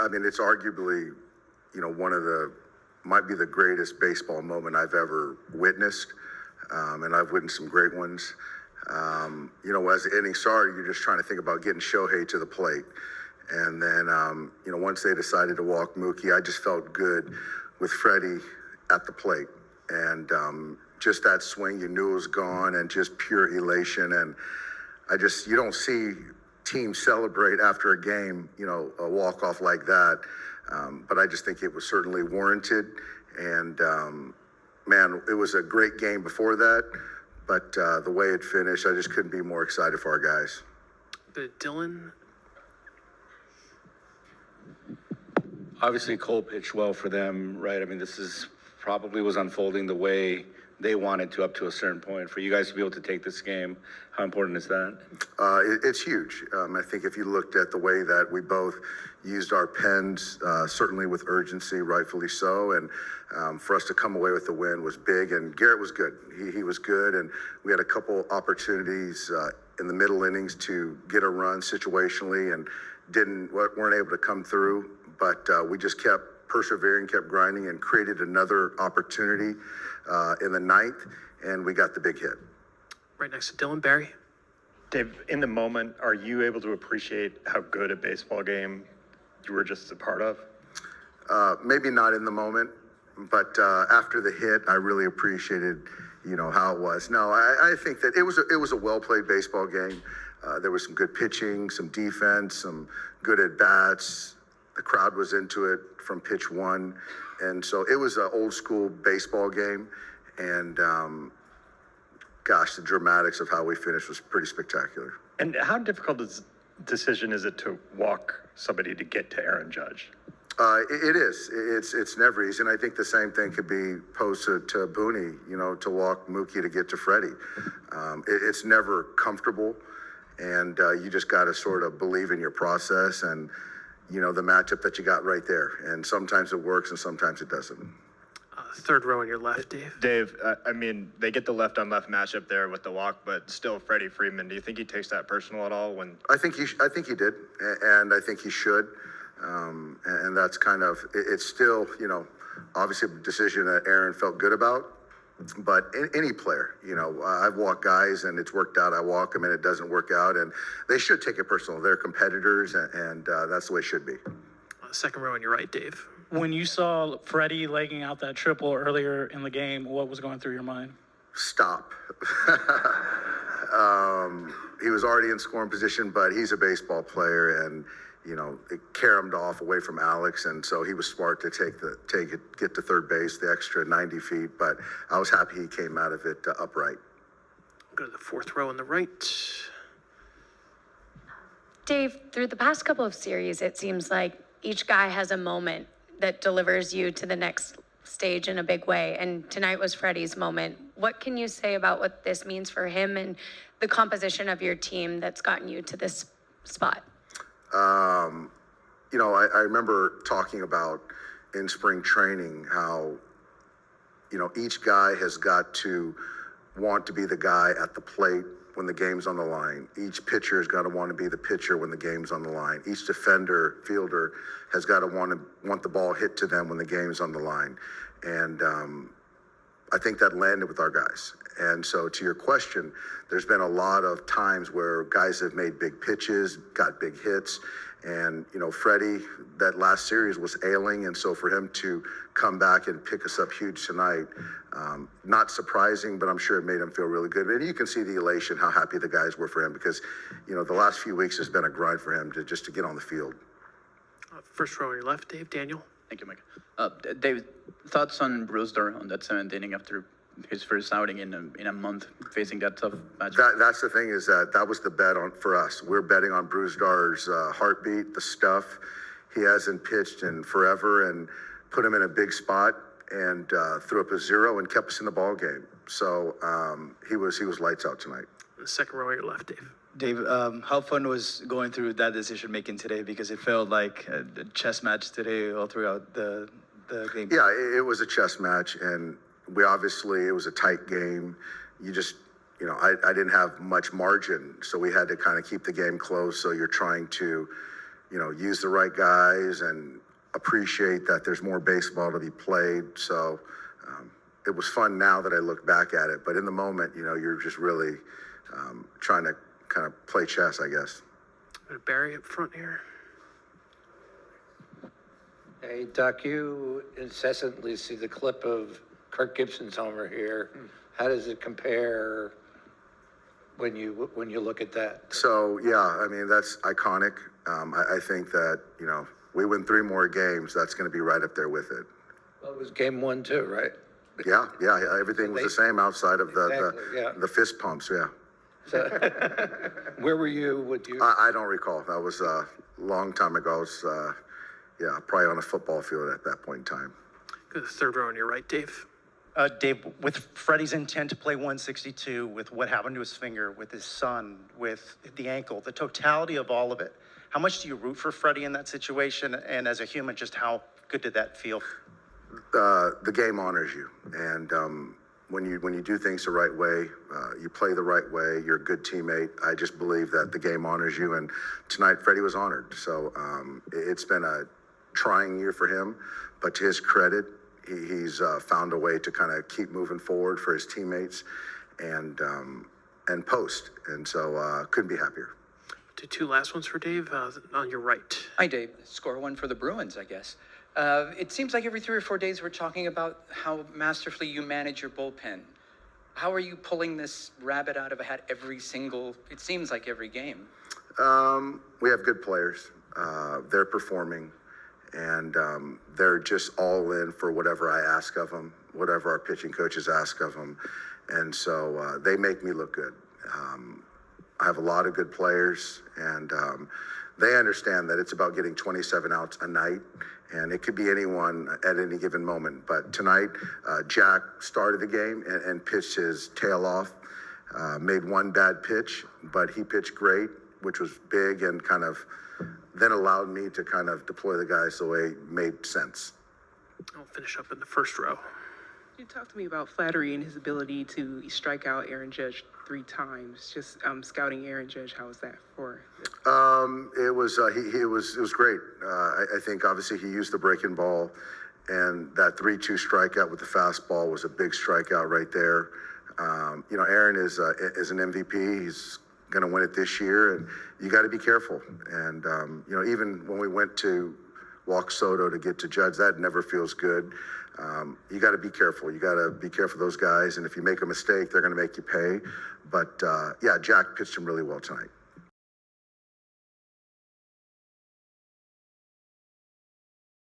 I mean, it's arguably, might be the greatest baseball moment I've ever witnessed. And I've witnessed some great ones. As the inning started, you're just trying to think about getting Shohei to the plate. And then, once they decided to walk Mookie, I just felt good with Freddie at the plate. And just that swing, you knew it was gone, and just pure elation. And you don't see teams celebrate after a game, a walk-off like that. But I just think it was certainly warranted. And, man, it was a great game before that. But the way it finished, I just couldn't be more excited for our guys. But Dylan? Obviously, Cole pitched well for them, right? I mean, probably was unfolding the way they wanted to up to a certain point. For you guys to be able to take this game, how important is that? It's huge. I think if you looked at the way that we both used our pens, certainly with urgency, rightfully so, and for us to come away with the win was big. And Garrett was good. He was good, and we had a couple opportunities in the middle innings to get a run situationally, and weren't able to come through. But we just kept persevering, kept grinding, and created another opportunity in the ninth, and we got the big hit. Right next to Dylan. Barry? Dave, in the moment, are you able to appreciate how good a baseball game you were just a part of? Maybe not in the moment, but after the hit, I really appreciated, how it was. No, I think that it was a well-played baseball game. There was some good pitching, some defense, some good at-bats. The crowd was into it from pitch one. And so it was an old-school baseball game. And, gosh, the dramatics of how we finished was pretty spectacular. And how difficult a decision is it to walk somebody to get to Aaron Judge? It is. It's never easy. And I think the same thing could be posed to Booney, to walk Mookie to get to Freddie. It's never comfortable. And you just got to sort of believe in your process and, the matchup that you got right there. And sometimes it works and sometimes it doesn't. Third row on your left, Dave. Dave, I mean, they get the left-on-left matchup there with the walk, but still Freddie Freeman. Do you think he takes that personal at all? I think he did, and I think he should. And that's kind of, it's still, obviously a decision that Aaron felt good about. But any player, I've walked guys and it's worked out. I walk them and it doesn't work out. And they should take it personal. They're competitors, and that's the way it should be. Second row on your right, Dave. When you saw Freddie legging out that triple earlier in the game, what was going through your mind? Stop. He was already in scoring position, but he's a baseball player, and it caromed off away from Alex, and so he was smart to get to third base, the extra 90 feet. But I was happy he came out of it upright. Go to the fourth row on the right. Dave, through the past couple of series, it seems like each guy has a moment that delivers you to the next stage in a big way. And tonight was Freddie's moment. What can you say about what this means for him and the composition of your team that's gotten you to this spot? I remember talking about in spring training how, each guy has got to want to be the guy at the plate when the game's on the line. Each pitcher has got to want to be the pitcher when the game's on the line. Each defender, fielder has got to want the ball hit to them when the game's on the line. And I think that landed with our guys. And so to your question, there's been a lot of times where guys have made big pitches, got big hits. And, Freddie, that last series was ailing. And so for him to come back and pick us up huge tonight, not surprising, but I'm sure it made him feel really good. And you can see the elation, how happy the guys were for him, because, the last few weeks has been a grind for him to get on the field. First row on your left, Dave. Daniel. Thank you, Mike. Dave, thoughts on Brewster on that 7th inning after his first outing in a month, facing that tough match? That's the thing, is that was the bet for us. We're betting on Brewster's heartbeat, the stuff. He hasn't pitched in forever, and put him in a big spot and threw up a 0 and kept us in the ball game. So he was lights out tonight. The second row on your left, Dave. Dave, how fun was going through that decision making today? Because it felt like a chess match today all throughout the game. Yeah, it was a chess match, and it was a tight game. You just, I didn't have much margin, so we had to kind of keep the game close. So you're trying to, use the right guys and appreciate that there's more baseball to be played. So it was fun now that I look back at it, but in the moment, you're just really trying to kind of play chess, I guess. Go to Barry up front here. Hey, Doc, you incessantly see the clip of Kirk Gibson's homer here. How does it compare when you look at that? So, yeah, I mean, that's iconic. I think that, we win 3 more games, that's going to be right up there with it. Well, it was game 1 too, right? Yeah, everything was the same outside of Exactly, yeah. the fist pumps, yeah. So, where were you? Would you? I don't recall. That was a long time ago. I was, probably on a football field at that point in time. Go to the third row on your right, Dave. Dave, with Freddie's intent to play 162, with what happened to his finger, with his son, with the ankle, the totality of all of it, how much do you root for Freddie in that situation? And as a human, just how good did that feel? The game honors you. And when you do things the right way, you play the right way, you're a good teammate. I just believe that the game honors you. And tonight, Freddie was honored. So it's been a trying year for him, but to his credit, he's found a way to kind of keep moving forward for his teammates and post. And so couldn't be happier. Do 2 last ones for Dave on your right. Hi, Dave. Score 1 for the Bruins, I guess. It seems like every 3 or 4 days we're talking about how masterfully you manage your bullpen. How are you pulling this rabbit out of a hat it seems like every game? We have good players. They're performing, and they're just all in for whatever I ask of them, whatever our pitching coaches ask of them. And so they make me look good. I have a lot of good players, and they understand that it's about getting 27 outs a night, and it could be anyone at any given moment. But tonight, Jack started the game and pitched his tail off, made 1 bad pitch, but he pitched great, which was big and kind of then allowed me to kind of deploy the guys the way it made sense. I'll finish up in the first row. You talked to me about Flattery and his ability to strike out Aaron Judge 3 times. Just scouting Aaron Judge, how was that for? It was great. I think obviously he used the breaking ball, and that 3-2 strikeout with the fastball was a big strikeout right there. Aaron is an MVP. He's going to win it this year, and you got to be careful. And even when we went to walk Soto to get to Judge, that never feels good. You got to be careful. You got to be careful of those guys, and if you make a mistake, they're going to make you pay. But Jack pitched him really well tonight.